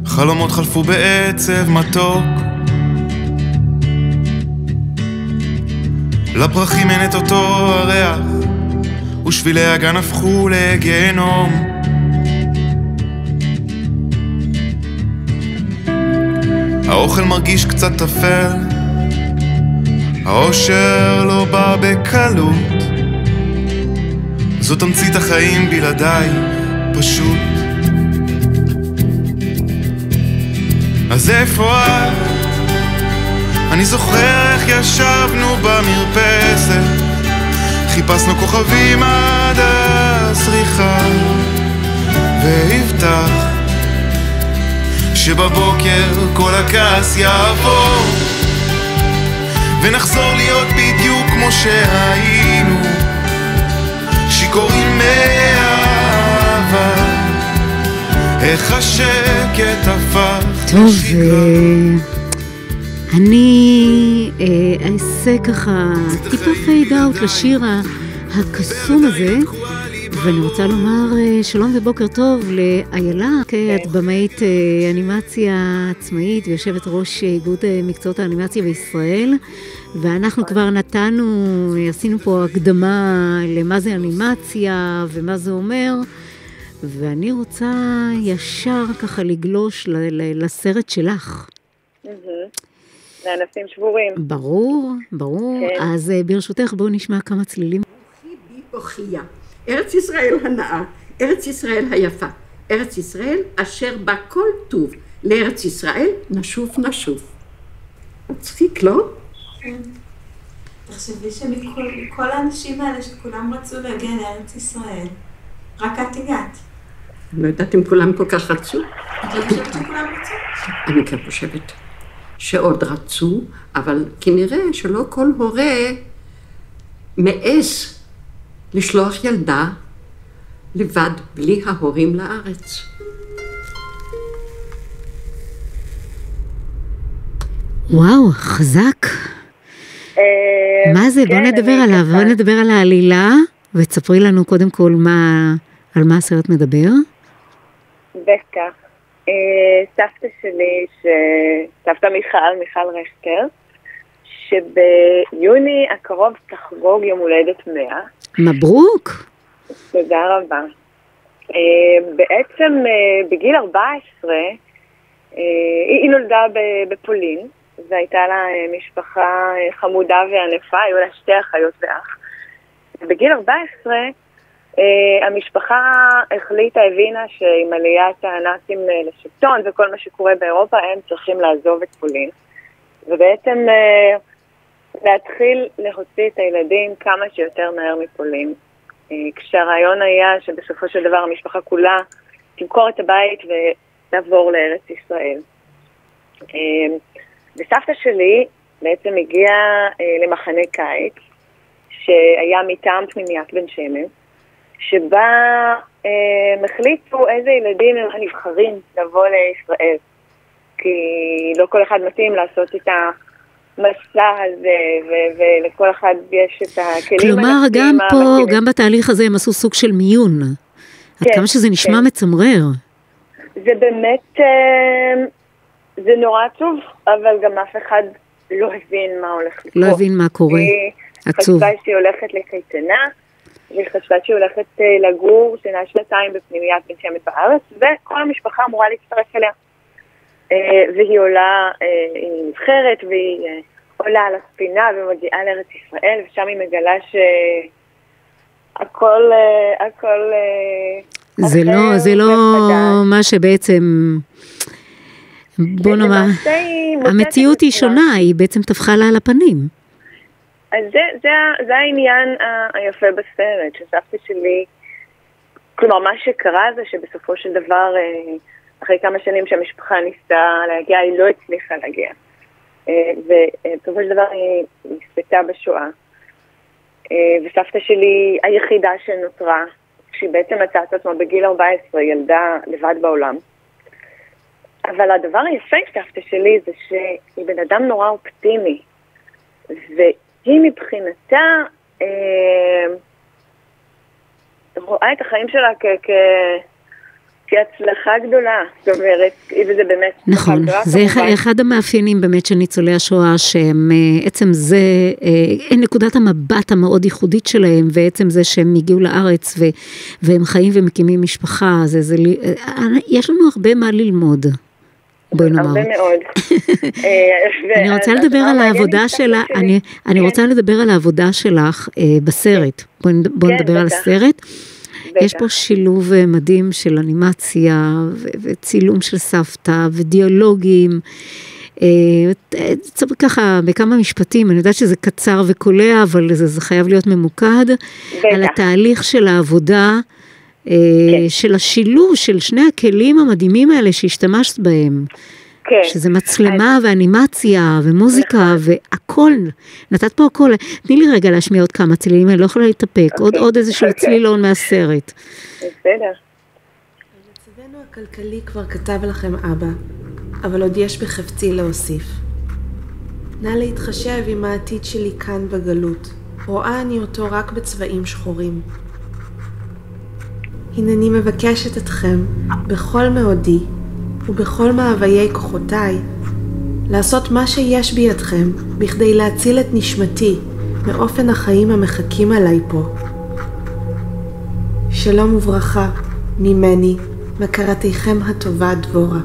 חלומות חלפו בעצב מתוק, לפרחים אין את אותו הריח, ושבילי הגן הפכו לגיהנום. האוכל מרגיש קצת תפל, האושר לא בא בקלות, זו תמצית החיים בלעדיי, פשוט. אז איפה את? אני זוכר איך ישבנו במרפסת, חיפשנו כוכבים עד הסריחה, והבטח שבבוקר כל הכעס יעבור, ונחזור להיות בדיוק כמו שהיינו, שיכורים מאהבה, איך השקט הפך לשגרה. אני אעשה ככה טיפה פייד אאוט לשיר הקסום הזה, ואני רוצה לומר שלום ובוקר טוב לאיילה, את במאית אנימציה עצמאית ויושבת ראש איגוד מקצועות האנימציה בישראל, ואנחנו כבר עשינו פה הקדמה למה זה אנימציה ומה זה אומר, ואני רוצה ישר ככה לגלוש לסרט שלך. לאנשים שבורים. ברור. כן. אז ברשותך בואו נשמע כמה צלילים. בוכייה, ארץ ישראל הנאה, ארץ ישראל היפה, ארץ ישראל אשר בה כל טוב, לארץ ישראל נשוף. מצחיק, לא? כן. תחשבי שמכל האנשים האלה שכולם רצו להגיע לארץ ישראל, רק את הגעת. אני לא יודעת אם כולם כל כך רצו. את לא חושבת שכולם רצו? אני כן חושבת שעוד רצו, אבל כנראה שלא כל הורה מעז לשלוח ילדה לבד בלי ההורים לארץ. וואו, חזק. מה זה? בוא נדבר על העלילה, ותספרי לנו קודם כל על מה הסרט מדבר. בטח. סבתא שלי, סבתא מיכל רכטר, שביוני הקרוב תחגוג יום הולדת 100. מברוק. תודה רבה. בעצם בגיל 14, היא נולדה בפולין, והייתה לה משפחה חמודה וענפה, היו לה 2 אחיות ואח. בגיל 14, המשפחה הבינה שעם עליית הנאצים לשלטון וכל מה שקורה באירופה, הם צריכים לעזוב את פולין. ובעצם להתחיל להוציא את הילדים כמה שיותר מהר מפולין. כשהרעיון היה שבסופו של דבר המשפחה כולה תמכור את הבית ולעבור לארץ ישראל. וסבתא שלי בעצם הגיעה למחנה קיץ, שהיה מטעם פנימיית בן שמן, שבה החליטו איזה ילדים הם הנבחרים לבוא לישראל. כי לא כל אחד מתאים לעשות את המסע הזה, ולכל אחד יש את הכלים. כלומר, גם פה, גם בתהליך הזה הם עשו סוג של מיון. עד כמה שזה נשמע מצמרר. זה באמת, זה נורא טוב, אבל גם אף אחד לא הבין מה הולך לקרות. לא הבין מה קורה. עצוב. חשבה שהיא הולכת לקייטנה, והיא חשבה שהיא הולכת לגור שנה שנתיים בפנימיית בן שמן בארץ, וכל המשפחה אמורה להצטרף אליה. והיא עולה, היא נבחרת, והיא עולה על הספינה ומגיעה לארץ ישראל, ושם היא מגלה שהכל זה לא מה שבעצם, בוא נאמר, המציאות היא שונה, היא בעצם תפחה לה על הפנים. אז זה העניין היפה בסרט, שסבתא שלי, כלומר מה שקרה זה שבסופו של דבר, אחרי כמה שנים שהמשפחה ניסתה להגיע, היא לא הצליחה להגיע. ובסופו של דבר היא נספתה בשואה. וסבתא שלי היחידה שנותרה, שהיא בעצם מצאה את עצמה בגיל 14, ילדה לבד בעולם. אבל הדבר היפה סבתא שלי זה שהיא בן אדם נורא אופטימי. והיא מבחינתה רואה את החיים שלה כהצלחה גדולה, זאת אומרת, וזה באמת... נכון, זה אחד המאפיינים באמת של ניצולי השואה, שהם עצם זה, נקודת המבט המאוד ייחודית שלהם, ועצם זה שהם הגיעו לארץ, והם חיים ומקימים משפחה, יש לנו הרבה מה ללמוד. בואי נאמר. הרבה מאוד. אני רוצה לדבר על העבודה שלה, אני רוצה לדבר על העבודה שלך בסרט. בואי נדבר על הסרט. יש פה שילוב מדהים של אנימציה וצילום של סבתא ודיאלוגים. ככה בכמה משפטים, אני יודעת שזה קצר וקולע, אבל זה חייב להיות ממוקד על התהליך של העבודה, של השילוב של שני הכלים המדהימים האלה שהשתמשת בהם. שזה מצלמה ואנימציה ומוזיקה והכל, נתת פה הכל. תני לי רגע להשמיע עוד כמה צלילים, אני לא יכולה להתאפק, עוד איזשהו צלילון מהסרט. בסדר. מצבנו הכלכלי כבר כתב לכם אבא, אבל עוד יש בחפצי להוסיף. נא להתחשב עם העתיד שלי כאן בגלות, רואה אני אותו רק בצבעים שחורים. הנני מבקשת אתכם בכל מאודי, ובכל מאוויי כוחותיי, לעשות מה שיש בידכם, בכדי להציל את נשמתי מאופן החיים המחכים עליי פה. שלום וברכה, ממני, מכרתיכם הטובה דבורה.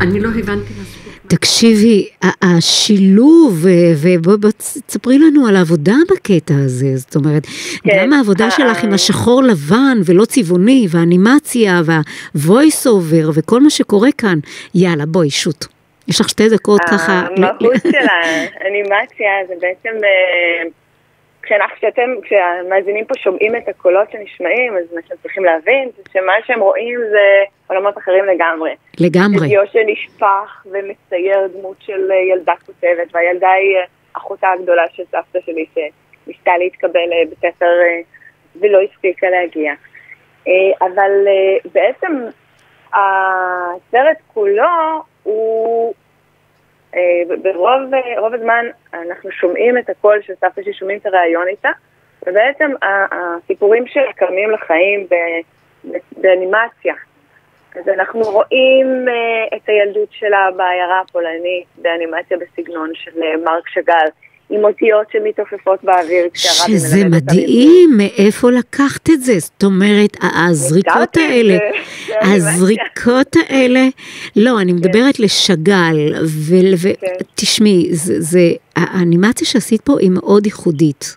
אני לא הבנתי מספיק. תקשיבי, השילוב, ובוא תספרי לנו על העבודה בקטע הזה, זאת אומרת, גם העבודה שלך עם השחור לבן ולא צבעוני, והאנימציה והvoice over וכל מה שקורה כאן, יאללה בואי שוט, יש לך 2 דקות ככה. המהות של האנימציה זה בעצם, כשהמאזינים פה שומעים את הקולות שנשמעים, אז מה שהם צריכים להבין, זה שמה שהם רואים זה עולמות אחרים לגמרי. לגמרי. וידיאו שנשפך ומצייר דמות של ילדה כותבת, והילדה היא אחותה הגדולה של סבתא שלי, שניסתה להתקבל בבית ספר ולא הספיקה להגיע. אבל בעצם הסרט כולו הוא... ברוב הזמן אנחנו שומעים את הקול של סבתא ששומעים את הרעיון איתה, ובעצם הסיפורים שקמים לחיים באנימציה. אז אנחנו רואים את הילדות שלה בעיירה הפולנית, באנימציה בסגנון של מרק שגל, עם אותיות שמתעופפות באוויר. שזה מדהים, מאיפה לקחת את זה? זאת אומרת, הזריקות האלה, לא, אני מדברת לשגל, ותשמעי, האנימציה שעשית פה היא מאוד ייחודית.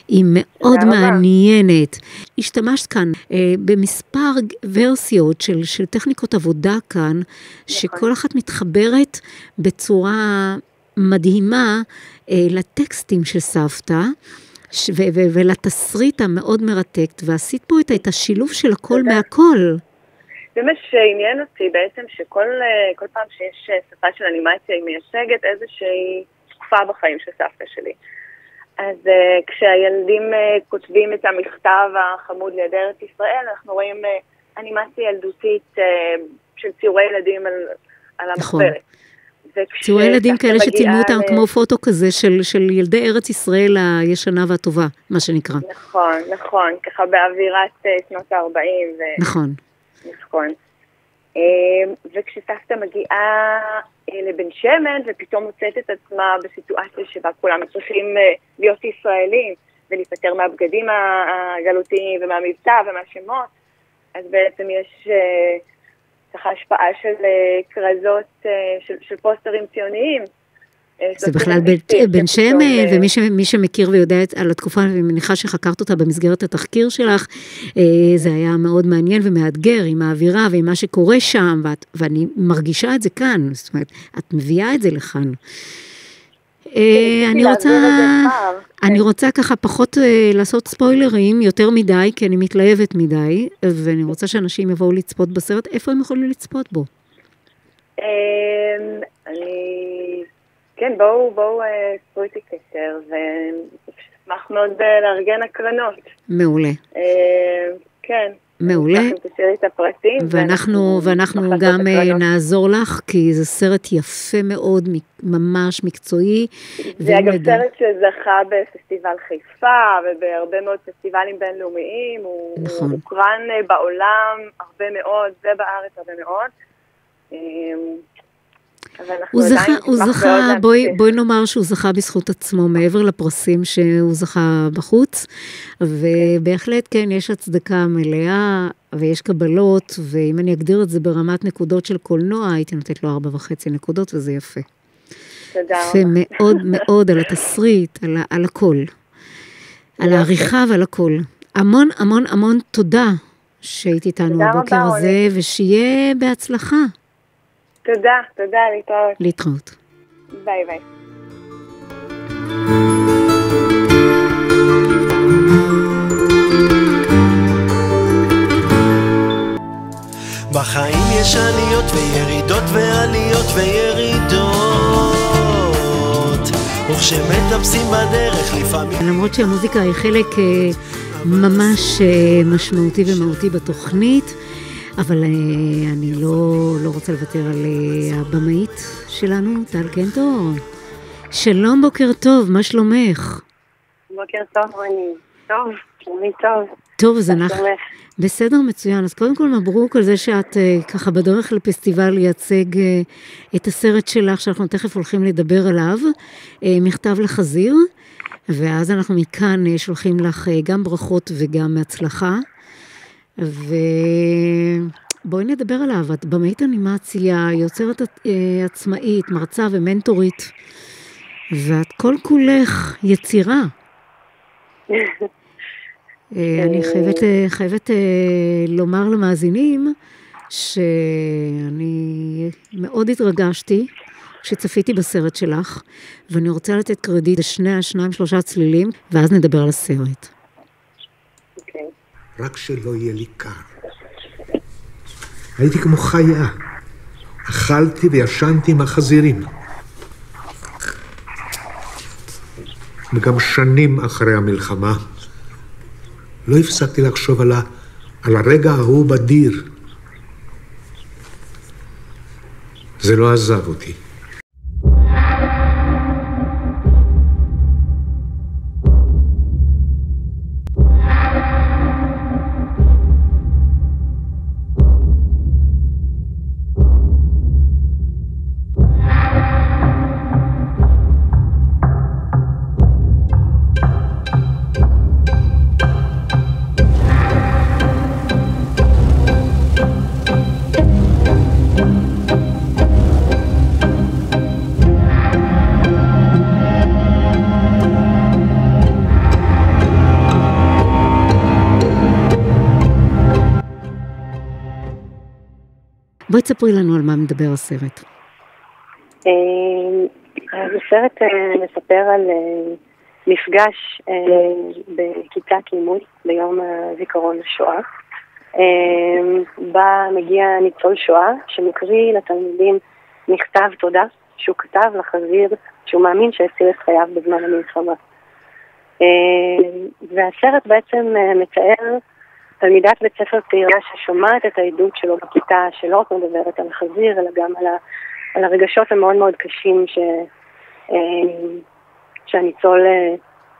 היא מאוד מעניינת. השתמשת כאן במספר ורסיות של טכניקות עבודה כאן, שכל אחת מתחברת בצורה מדהימה לטקסטים של סבתא, ולתסריט המאוד מרתק, ועשית פה את השילוב של הכל מהכל. זה מה שעניין אותי בעצם, שכל פעם שיש שפה של אנימציה, היא מייצגת איזושהי תקופה בחיים של סבתא שלי. אז כשהילדים כותבים את המכתב החמוד ליד ארץ ישראל, אנחנו רואים אנימציה ילדותית של ציורי ילדים על המחברת. ציורי ילדים כאלה שצילמו אותם כמו פוטו כזה של ילדי ארץ ישראל הישנה והטובה, מה שנקרא. נכון, ככה באווירת שנות ה-40. נכון. וכשסבתא מגיעה לבן שמן ופתאום מוצאת את עצמה בסיטואציה שבה כולם צריכים להיות ישראלים ולהיפטר מהבגדים הגלותיים ומהמבטא ומהשמות, אז בעצם יש ככה השפעה של קרזות של פוסטרים ציוניים. זה בכלל בן שמן, ומי שמכיר ויודע על התקופה, אני מניחה שחקרת אותה במסגרת התחקיר שלך, זה היה מאוד מעניין ומאתגר עם האווירה ועם מה שקורה שם, ואני מרגישה את זה כאן, זאת אומרת, את מביאה את זה לכאן. אני רוצה ככה פחות לעשות ספוילרים יותר מדי, כי אני מתלהבת מדי, ואני רוצה שאנשים יבואו לצפות בסרט. איפה הם יכולים לצפות בו? כן, בואו ספרו איתי קשר, ונשמח מאוד לארגן הקרנות. מעולה. כן. מעולה. תשאירי את הפרטים. ואנחנו גם נעזור לך, כי זה סרט יפה מאוד, ממש מקצועי. זה אגב סרט שזכה בפסטיבל חיפה, ובהרבה מאוד פסטיבלים בינלאומיים. הוא הוקרן בעולם הרבה מאוד, ובארץ הרבה מאוד. הוא זכה, בואי נאמר שהוא זכה בזכות עצמו, מעבר לפרסים שהוא זכה בחוץ, ובהחלט כן, יש הצדקה מלאה, ויש קבלות, ואם אני אגדיר את זה ברמת נקודות של קולנוע, הייתי נותנת לו 4.5 נקודות, וזה יפה. תודה רבה. יפה מאוד מאוד על התסריט, על הכל, על העריכה ועל הכל. המון המון המון תודה שהיית איתנו הבוקר הזה, ושיהיה בהצלחה. תודה, להתראות. ביי. בחיים יש עליות וירידות ועליות וירידות, וכשמטפסים בדרך לפעמים... למרות שהמוזיקה היא חלק ממש משמעותי ומהותי בתוכנית, אבל אני לא רוצה לוותר על הבמאית שלנו, טל קנטור. שלום, בוקר טוב, מה שלומך? בוקר טוב, רוני. טוב, שלומי טוב. טוב, אז אנחנו... בסדר, מצוין. אז קודם כל מברוק על זה שאת ככה בדרך לפסטיבל לייצג את הסרט שלך, שאנחנו תכף הולכים לדבר עליו, מכתב לחזיר, ואז אנחנו מכאן שולחים לך גם ברכות וגם הצלחה. ובואי נדבר עליו, את במאית אנימציה, יוצרת עצמאית, מרצה ומנטורית, ואת כל כולך יצירה. אני חייבת לומר למאזינים שאני מאוד התרגשתי כשצפיתי בסרט שלך, ואני רוצה לתת קרדיט לשניים-שלושה צלילים, ואז נדבר על הסרט. רק שלא יהיה לי קר. הייתי כמו חיה. אכלתי וישנתי עם החזירים. וגם שנים אחרי המלחמה, לא הפסקתי לחשוב על הרגע ההוא בדיר. זה לא עזב אותי. בואי תספרי לנו על מה מדבר הסרט. הסרט מספר על מפגש בכיתה לימוד ביום זיכרון השואה. בה מגיע ניצול שואה שמקריא לתלמידים מכתב תודה שהוא כתב לחזיר שהוא מאמין שהציל את חייו בזמן המלחמה. והסרט בעצם מתאר תלמידת בית ספר צעירה ששומעת את העדות שלו בכיתה, שלא רק מדברת על החזיר, אלא גם על הרגשות המאוד מאוד קשים שהניצול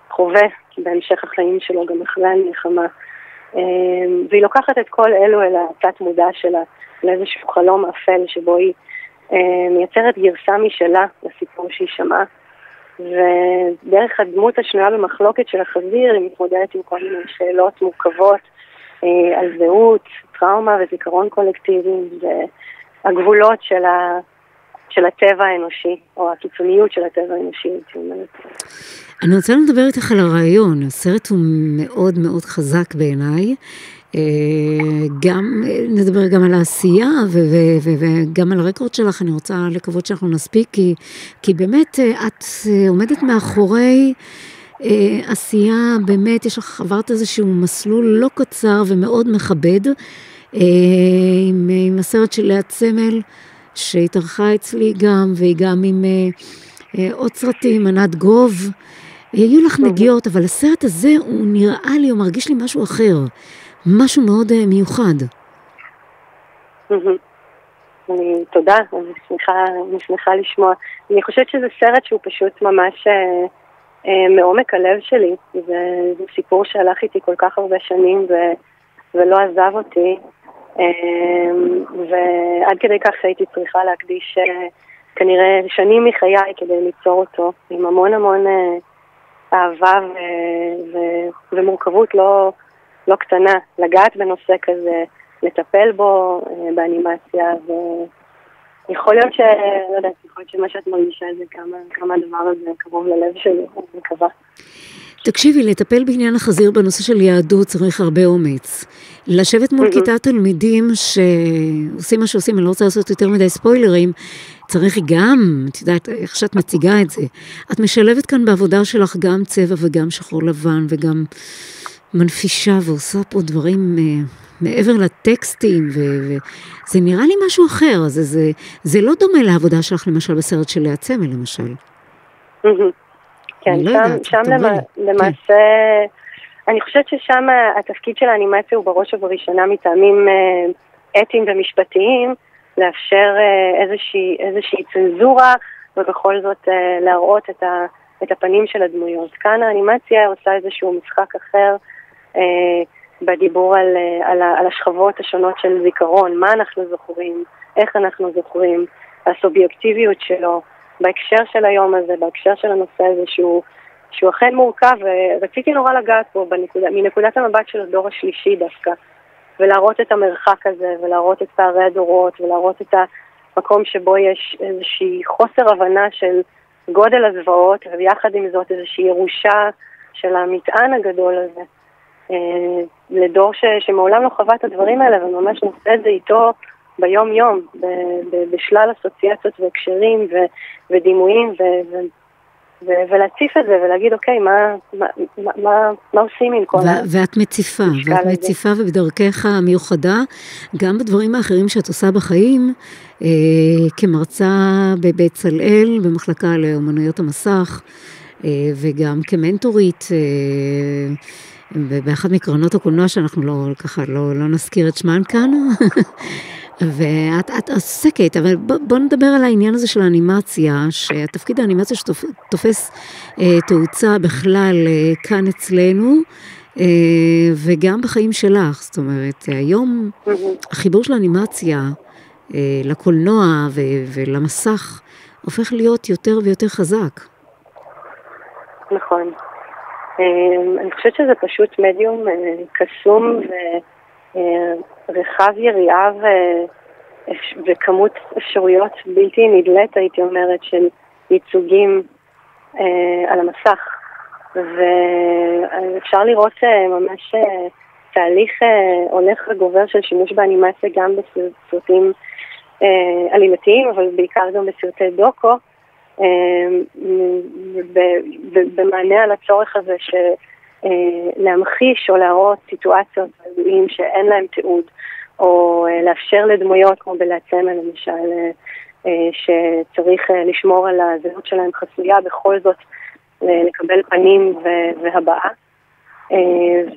חווה בהמשך החיים שלו, גם אחרי המלחמה. והיא לוקחת את כל אלו אל התת מודע שלה, לאיזשהו חלום אפל שבו היא מייצרת גרסה משלה לסיפור שהיא שמעה. ודרך הדמות השנויה במחלוקת של החזיר, היא מתמודדת עם כל מיני שאלות מורכבות על זהות, טראומה וזיכרון קולקטיבי, והגבולות של הטבע האנושי, או הקיצוניות של הטבע האנושי. אני רוצה לדבר איתך על הרעיון. הסרט הוא מאוד מאוד חזק בעיניי. גם נדבר גם על העשייה וגם על הרקורד שלך. אני רוצה לקוות שאנחנו נספיק, כי באמת את עומדת מאחורי עשייה, באמת יש לך עברת איזשהו מסלול לא קצר ומאוד מכבד, עם הסרט של לאה צמל שהתארחה אצלי גם, והיא גם עם עוד סרטים, ענת גוב. היו לך נגיעות, אבל הסרט הזה הוא נראה לי, הוא מרגיש לי משהו אחר, משהו מאוד מיוחד. תודה, אני שמחה לשמוע. אני חושבת שזה סרט שהוא פשוט ממש מעומק הלב שלי. זה סיפור שהלך איתי כל כך הרבה שנים ולא עזב אותי. ועד כדי כך שהייתי צריכה להקדיש כנראה שנים מחיי כדי ליצור אותו, עם המון המון אהבה ומורכבות לא קטנה, לגעת בנושא כזה, לטפל בו באנימציה, ויכול להיות לא יודעת, יכול להיות שמה שאת מרגישה זה כמה הדבר הזה קרוב ללב שלי, אני מקווה. תקשיבי, לטפל בעניין החזיר בנושא של יהדות צריך הרבה אומץ. לשבת מול כיתת תלמידים שעושים מה שעושים, אני לא רוצה לעשות יותר מדי ספוילרים, צריך גם, את יודעת, איך שאת מציגה את זה, את משלבת כאן בעבודה שלך גם צבע וגם שחור לבן וגם מנפישה ועושה פה דברים מעבר לטקסטים, וזה נראה לי משהו אחר, זה לא דומה לעבודה שלך למשל בסרט של לאה צמל למשל. כן, שם למעשה, אני חושבת ששם התפקיד של האנימציה הוא בראש ובראשונה מטעמים אתיים ומשפטיים, לאפשר איזושהי צנזורה, ובכל זאת להראות את הפנים של הדמויות. כאן האנימציה עושה איזשהו משחק אחר, בדיבור על השכבות השונות של זיכרון, מה אנחנו זוכרים, איך אנחנו זוכרים, הסובייקטיביות שלו, בהקשר של היום הזה, בהקשר של הנושא הזה שהוא אכן מורכב, ורציתי נורא לגעת פה מנקודת המבט של הדור השלישי דווקא, ולהראות את המרחק הזה, ולהראות את פערי הדורות, ולהראות את המקום שבו יש איזושהי חוסר הבנה של גודל הזוועות, וביחד עם זאת איזושהי ירושה של המטען הגדול הזה, לדור שמעולם לא חווה את הדברים האלה, וממש נושא את זה איתו ביום יום, בשלל אסוציאציות והקשרים ודימויים, ולהציף את זה ולהגיד, אוקיי, מה עושים עם כל ואת מציפה, ובדרכך המיוחדה, גם בדברים האחרים שאת עושה בחיים, כמרצה בבצלאל, במחלקה לאומנויות המסך, וגם כמנטורית, באחת מקרנות הקולנוע שאנחנו לא נזכיר את שמן כאן, ואת עוסקת, אבל בוא נדבר על העניין הזה של האנימציה, שהתפקיד האנימציה שתופס תאוצה בכלל כאן אצלנו, וגם בחיים שלך. זאת אומרת, היום החיבור של האנימציה לקולנוע ולמסך הופך להיות יותר ויותר חזק. נכון. אני חושבת שזה פשוט מדיום קסום ורחב יריעה וכמות אפשרויות בלתי נדלת, הייתי אומרת, של ייצוגים על המסך. ואפשר לראות ממש תהליך הולך וגובר של שימוש באנימציה גם בסרטים עלילתיים, אבל בעיקר גם בסרטי דוקו, במענה על הצורך הזה להמחיש או להראות סיטואציות שאין להם תיעוד, או לאפשר לדמויות כמו בלאה צמל למשל, שצריך לשמור על הזהות שלהם חסויה, בכל זאת לקבל פנים והבאה.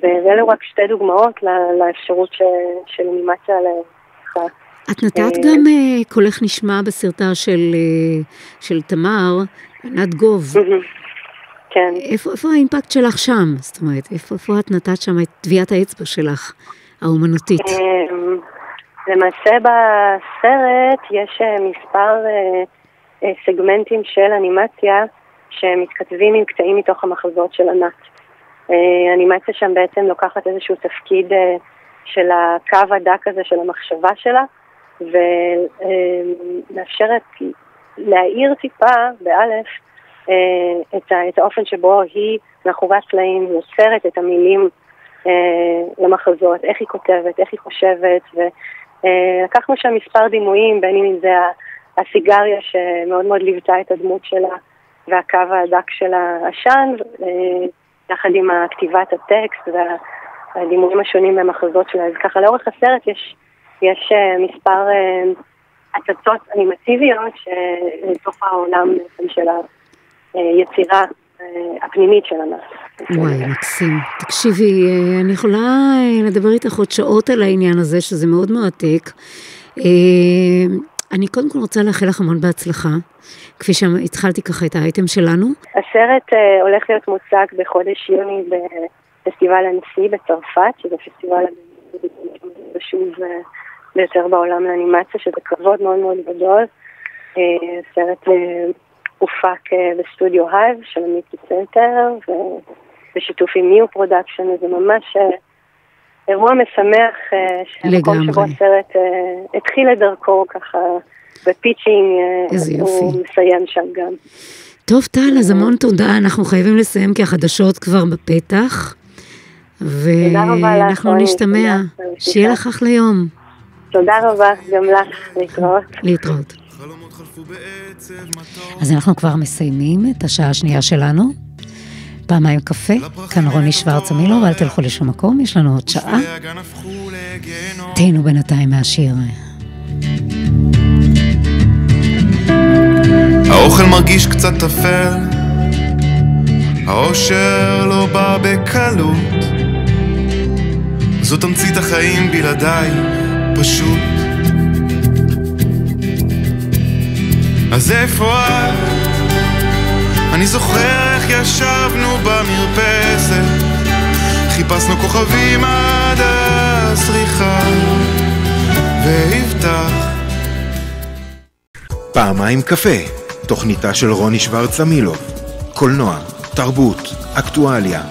ואלו רק שתי דוגמאות לאפשרות של אנימציה לשיחה. את נתת גם קולך נשמע בסרטה של תמר, ענת גוב. כן. איפה האימפקט שלך שם? זאת אומרת, איפה את נתת שם את טביעת האצבע שלך, האומנותית? למעשה בסרט יש מספר סגמנטים של אנימציה שמתכתבים עם קטעים מתוך המחזות של ענת. האנימציה שם בעצם לוקחת איזשהו תפקיד של הקו הדק הזה של המחשבה שלה, ומאפשרת להאיר טיפה באלף את האופן שבו היא מאחורי הקלעים יוצרת את המילים למחזות, איך היא כותבת, איך היא חושבת, ולקחנו שם מספר דימויים, בין אם זה הסיגריה שמאוד מאוד ליוותה את הדמות שלה, והקו הדק של העשן, יחד עם כתיבת הטקסט והדימויים השונים במחזות שלה. אז ככה לאורך הסרט יש מספר הצצות אנימטיביות לתוך העולם של היצירה הפנימית של ענת. וואי, מקסים. תקשיבי, אני יכולה לדבר איתך עוד שעות על העניין הזה, שזה מאוד מרתק. אני קודם כל רוצה לאחל לך המון בהצלחה, כפי שהתחלתי ככה את האייטם שלנו. הסרט הולך להיות מוצג בחודש יוני בפסטיבל הנשיא בצרפת, שזה פסטיבל חשוב ביותר בעולם לאנימציה, שזה כבוד מאוד מאוד גדול. הסרט הופק בסטודיו הייב של מיטי סנטר, ובשיתוף עם ניו פרודקשן, זה ממש אירוע משמח, שמקום שבו הסרט התחיל לדרכו ככה בפיצ'ינג, הוא מסיים שם גם. טוב טל, אז המון תודה, אנחנו חייבים לסיים כי החדשות כבר בפתח, ואנחנו נשתמע, שיהיה לך אחלה יום. תודה רבה, גם לך, להתראות. להתראות. אז אנחנו כבר מסיימים את השעה השנייה שלנו. פעמיים קפה, כאן רוני שוורץ צמילו, ואל תלכו לשום מקום, יש לנו עוד שעה. תהינו בינתיים מהשיר. האוכל מרגיש קצת אפל, האושר לא בא בקלות, זאת תמצית החיים בלעדיי, פשוט. אז איפה את? אני זוכר איך ישבנו במרפסת, חיפשנו כוכבים עד הסריחה, והבטח. פעמיים קפה, תוכניתה של רוני שוורץ צמילו. קולנוע, תרבות, אקטואליה,